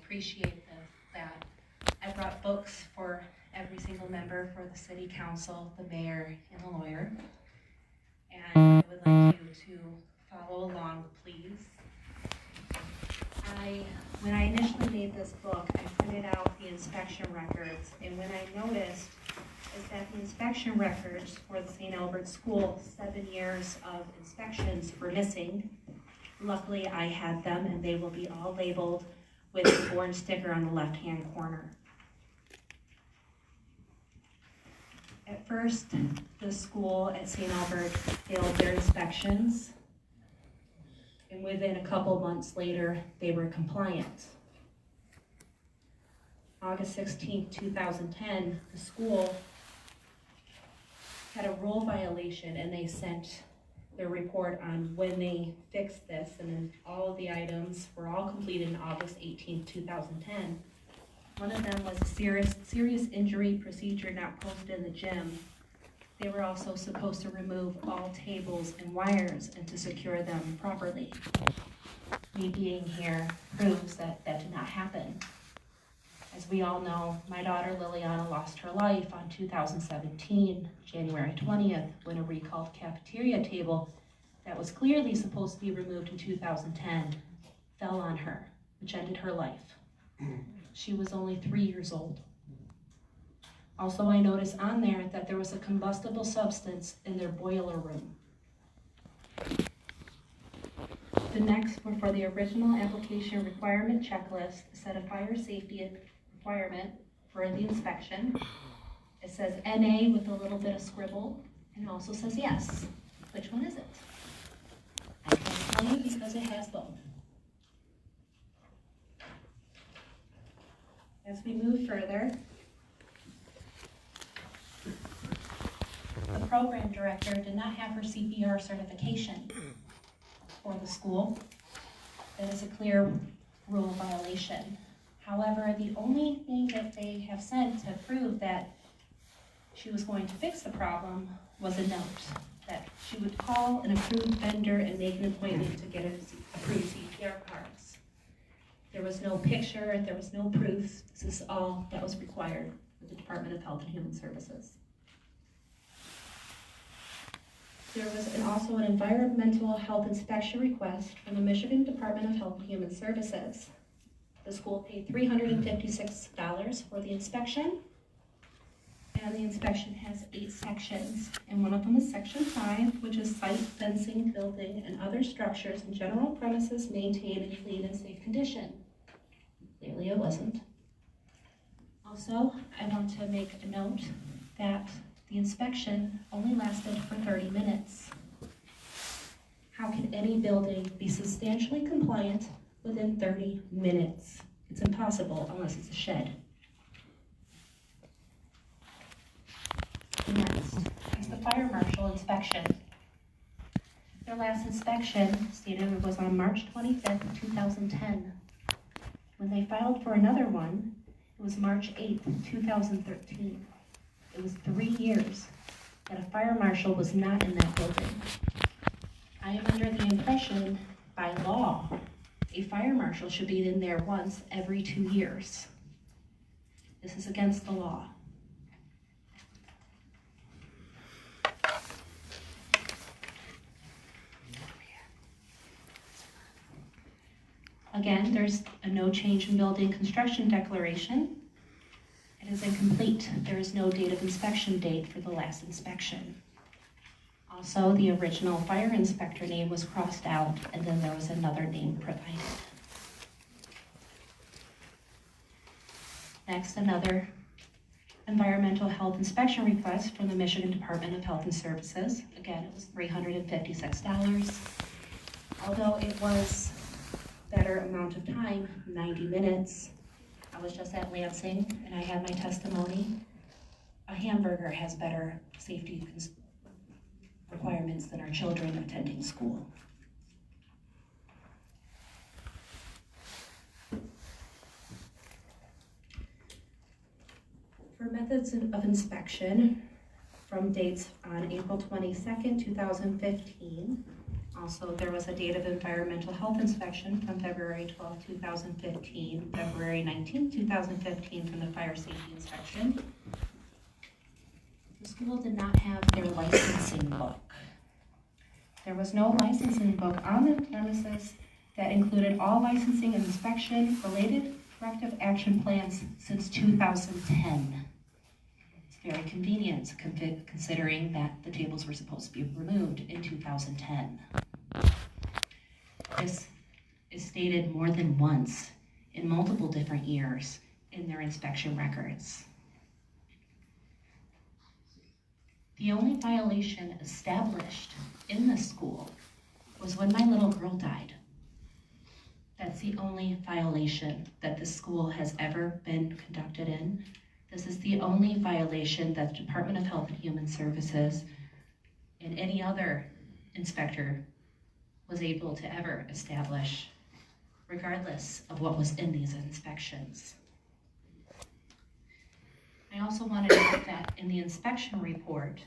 appreciative that I brought books for every single member, for the city council, the mayor, and the lawyer. And I would like you to follow along, please. When I initially made this book, I printed out the inspection records, and what I noticed is that the inspection records for the St. Albert School, 7 years of inspections, were missing. Luckily, I had them, and they will be all labeled with an orange sticker on the left-hand corner. At first, the school at St. Albert failed their inspections, and within a couple months later, they were compliant. August 16, 2010, the school had a rule violation, and they sent their report on when they fixed this, and then all of the items were all completed on August 18, 2010. One of them was a serious injury procedure not posted in the gym. They were also supposed to remove all tables and wires and to secure them properly. Me being here proves that that did not happen. As we all know, my daughter Lilliana lost her life on 2017, January 20th, when a recalled cafeteria table that was clearly supposed to be removed in 2010 fell on her, which ended her life. She was only 3 years old. Also, I noticed on there that there was a combustible substance in their boiler room. The next were for the original application requirement checklist, set a fire safety requirement for the inspection. It says NA with a little bit of scribble, and it also says yes. Which one is it? I can't tell you because it has both. As we move further, the program director did not have her CPR certification for the school. That is a clear rule violation. However, the only thing that they have sent to prove that she was going to fix the problem was a note that she would call an approved vendor and make an appointment to get approved CPR cards. There was no picture, there was no proof. This is all that was required with the Department of Health and Human Services. There was also an environmental health inspection request from the Michigan Department of Health and Human Services. The school paid $356 for the inspection, and the inspection has 8 sections, and one of them is section 5, which is site, fencing, building, and other structures and general premises maintained in clean and safe condition. Clearly it wasn't. Also, I want to make a note that the inspection only lasted for 30 minutes. How can any building be substantially compliant within 30 minutes? It's impossible unless it's a shed. Next is the fire marshal inspection. Their last inspection stated it was on March 25th, 2010. When they filed for another one, it was March 8th, 2013. It was 3 years that a fire marshal was not in that building. I am under the impression, by law, a fire marshal should be in there once every 2 years. This is against the law. Again, there's a no change in building construction declaration. It is incomplete. There is no date of inspection date for the last inspection. Also, the original fire inspector name was crossed out, and then there was another name provided. Next, another environmental health inspection request from the Michigan Department of Health and Services. Again, it was $356. Although it was better amount of time, 90 minutes. I was just at Lansing and I had my testimony. A hamburger has better safety requirements than our children attending school. For methods of inspection, from dates on April 22nd, 2015, Also, there was a date of environmental health inspection from February 12, 2015, February 19, 2015 from the fire safety inspection. The school did not have their licensing book. There was no licensing book on the premises that included all licensing and inspection related corrective action plans since 2010. It's very convenient considering that the tables were supposed to be removed in 2010. This is stated more than once in multiple different years in their inspection records. The only violation established in the school was when my little girl died. That's the only violation that the school has ever been conducted in. This is the only violation that the Department of Health and Human Services and any other inspector was able to ever establish, regardless of what was in these inspections. I also want to note that in the inspection report,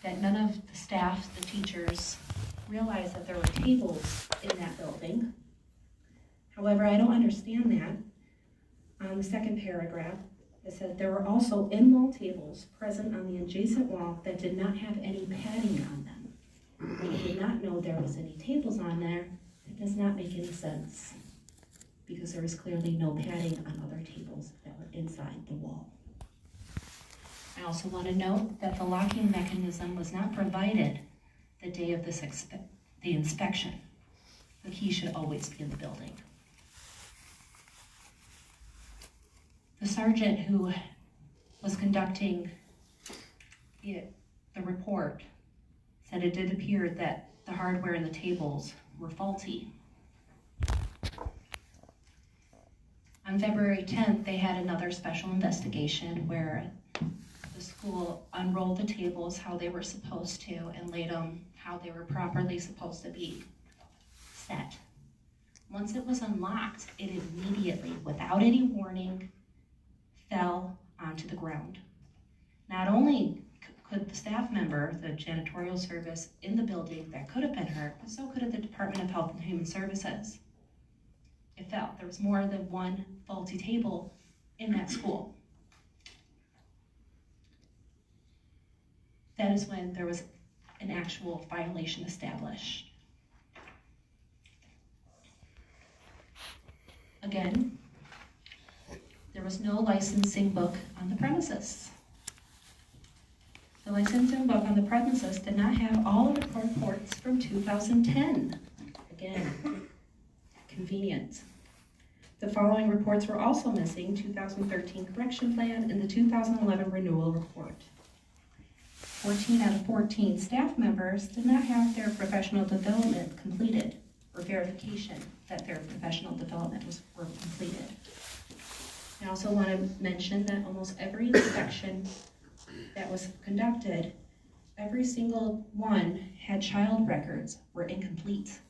that none of the staff, the teachers, realized that there were tables in that building. However, I don't understand that. On the second paragraph, it said there were also in-wall tables present on the adjacent wall that did not have any padding on them. When I did not know there was any tables on there, it does not make any sense, because there was clearly no padding on other tables that were inside the wall. I also want to note that the locking mechanism was not provided the day of the inspection. The key should always be in the building. The sergeant who was conducting the report said it did appear that the hardware in the tables were faulty. On February 10th, they had another special investigation where the school unrolled the tables how they were supposed to and laid them how they were properly supposed to be set. Once it was unlocked, it immediately, without any warning, fell onto the ground. Not only could the staff member, the janitorial service in the building that could have been hurt, but so could have the Department of Health and Human Services. It fell. There was more than one faulty table in that school. That is when there was an actual violation established. Again, there was no licensing book on the premises. The licensing book on the premises did not have all of the reports from 2010. Again, convenient. The following reports were also missing: 2013 correction plan and the 2011 renewal report. 14 out of 14 staff members did not have their professional development completed, or verification that their professional development were completed. I also want to mention that almost every inspection that was conducted, every single one had child records were incomplete.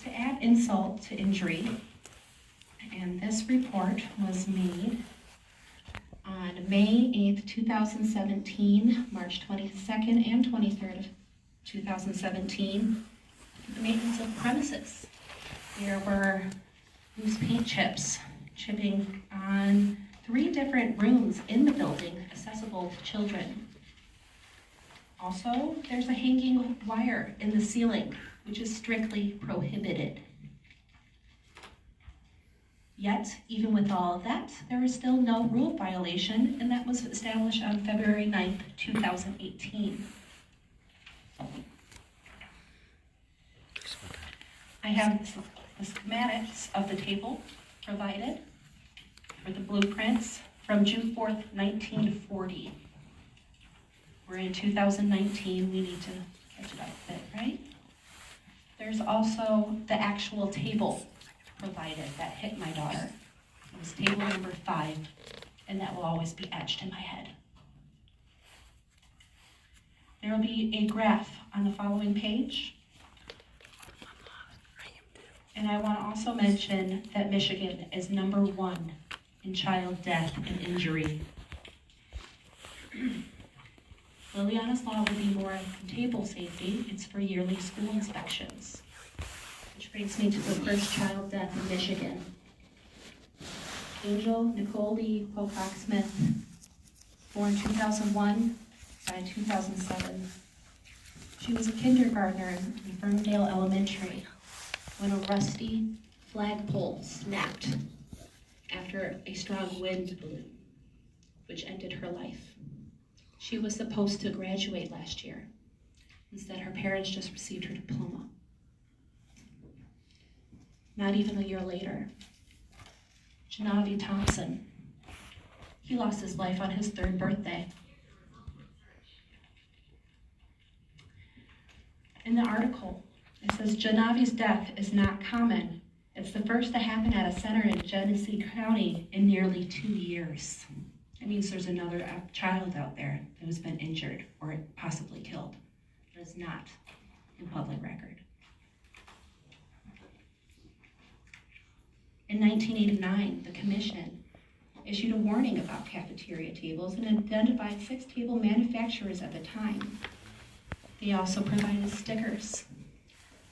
To add insult to injury, and this report was made on May 8th, 2017, March 22nd and 23rd of 2017, the maintenance of premises. There were loose paint chips chipping on 3 different rooms in the building accessible to children. Also, there's a hanging wire in the ceiling, which is strictly prohibited. Yet, even with all of that, there is still no rule violation, and that was established on February 9th, 2018. I have the schematics of the table provided for the blueprints from June 4th, 1940. We're in 2019, we need to catch it up a bit, right? There's also the actual table provided that hit my daughter. It was table number 5, and that will always be etched in my head. There will be a graph on the following page. And I want to also mention that Michigan is number 1 in child death and injury. Lilliana's Law would be more than table safety. It's for yearly school inspections. Which brings me to the first child death in Michigan. Angel Nicole Lee Pocock Smith, born 2001, died 2007. She was a kindergartner in Ferndale Elementary when a rusty flagpole snapped after a strong wind blew, which ended her life. She was supposed to graduate last year. Instead, her parents just received her diploma. Not even a year later, Janavi Thompson, he lost his life on his 3rd birthday. In the article, it says Janavi's death is not common. It's the first to happen at a center in Genesee County in nearly 2 years. That means there's another child out there that has been injured or possibly killed. That is not in public record. In 1989, the commission issued a warning about cafeteria tables and identified 6 table manufacturers at the time. They also provided stickers,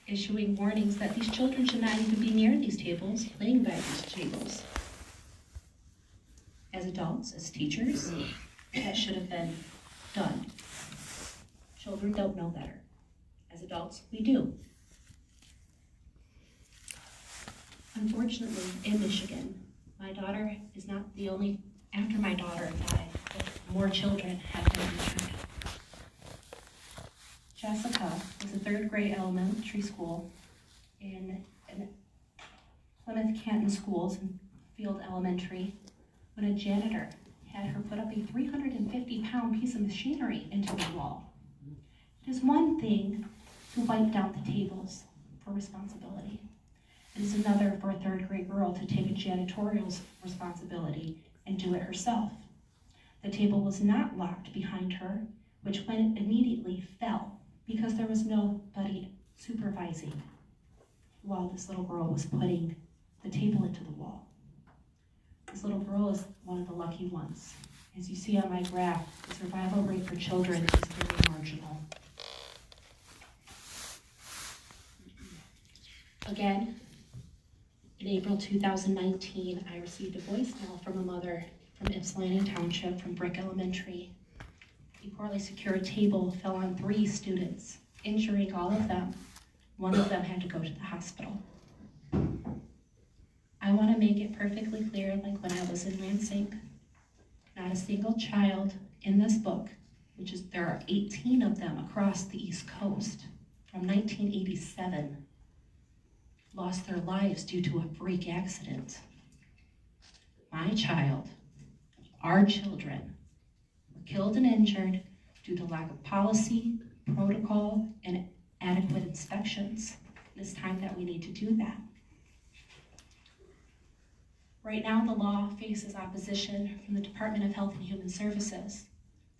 issuing warnings that these children should not even be near these tables, playing by these tables. As adults, as teachers, that should have been done. Children don't know better. As adults, we do. Unfortunately, in Michigan, my daughter is not the only, after my daughter died, more children have been injured. Jessica was a 3rd grade elementary school in Plymouth Canton Schools in Field Elementary when a janitor had her put up a 350-pound piece of machinery into the wall. It is one thing to wipe down the tables for responsibility. It is another for a 3rd grade girl to take a janitorial responsibility and do it herself. The table was not locked behind her, which when it immediately fell because there was nobody supervising while this little girl was putting the table into the wall. This little girl is one of the lucky ones. As you see on my graph, the survival rate for children is very marginal. Again, in April 2019, I received a voicemail from a mother from Ypsilanti Township from Brick Elementary. A poorly secured table fell on 3 students, injuring all of them. One of them had to go to the hospital. I want to make it perfectly clear, like when I was in Lansing, not a single child in this book, which is there are 18 of them across the East Coast from 1987, lost their lives due to a freak accident. My child, our children, were killed and injured due to lack of policy, protocol, and adequate inspections. It's time that we need to do that. Right now, the law faces opposition from the Department of Health and Human Services,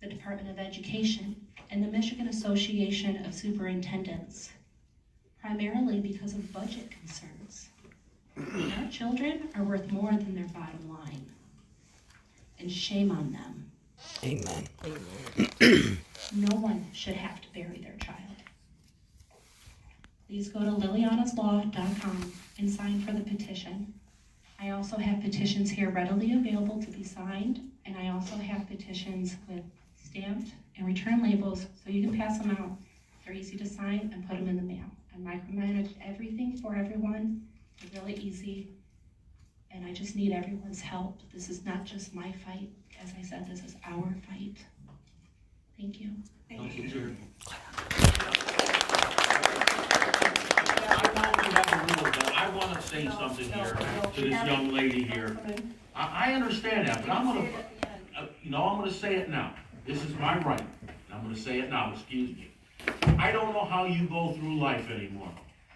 the Department of Education, and the Michigan Association of Superintendents, primarily because of budget concerns. Our children are worth more than their bottom line, and shame on them. Amen. No one should have to bury their child. Please go to Lilliana'sLaw.com and sign for the petition. I also have petitions here readily available to be signed, and I also have petitions with stamped and return labels so you can pass them out. They're easy to sign and put them in the mail. I micromanage everything for everyone. It's really easy, and I just need everyone's help. This is not just my fight. As I said, this is our fight. Thank you. Thank you. I want to say something here to this young lady here. I understand that, but I'm going to say it now. This is my right, and I'm going to say it now. Excuse me. I don't know how you go through life anymore.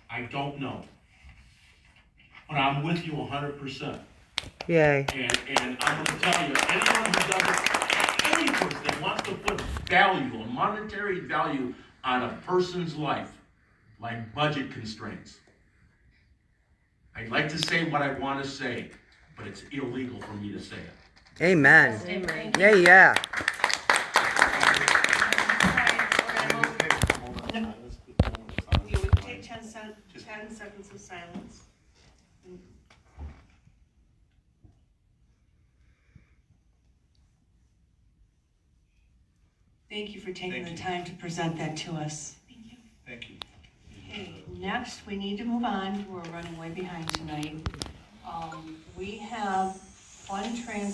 I don't know. But I'm with you 100%. Yay. And I'm going to tell you, anyone who does it, any person that wants to put value, a monetary value on a person's life, like budget constraints. I'd like to say what I want to say, but it's illegal for me to say it. Amen. Amen. Yeah, yeah. 10 seconds of silence. Thank you for taking the time to present that to us. Thank you. Okay, next, we need to move on. We're running way behind tonight. We have one transfer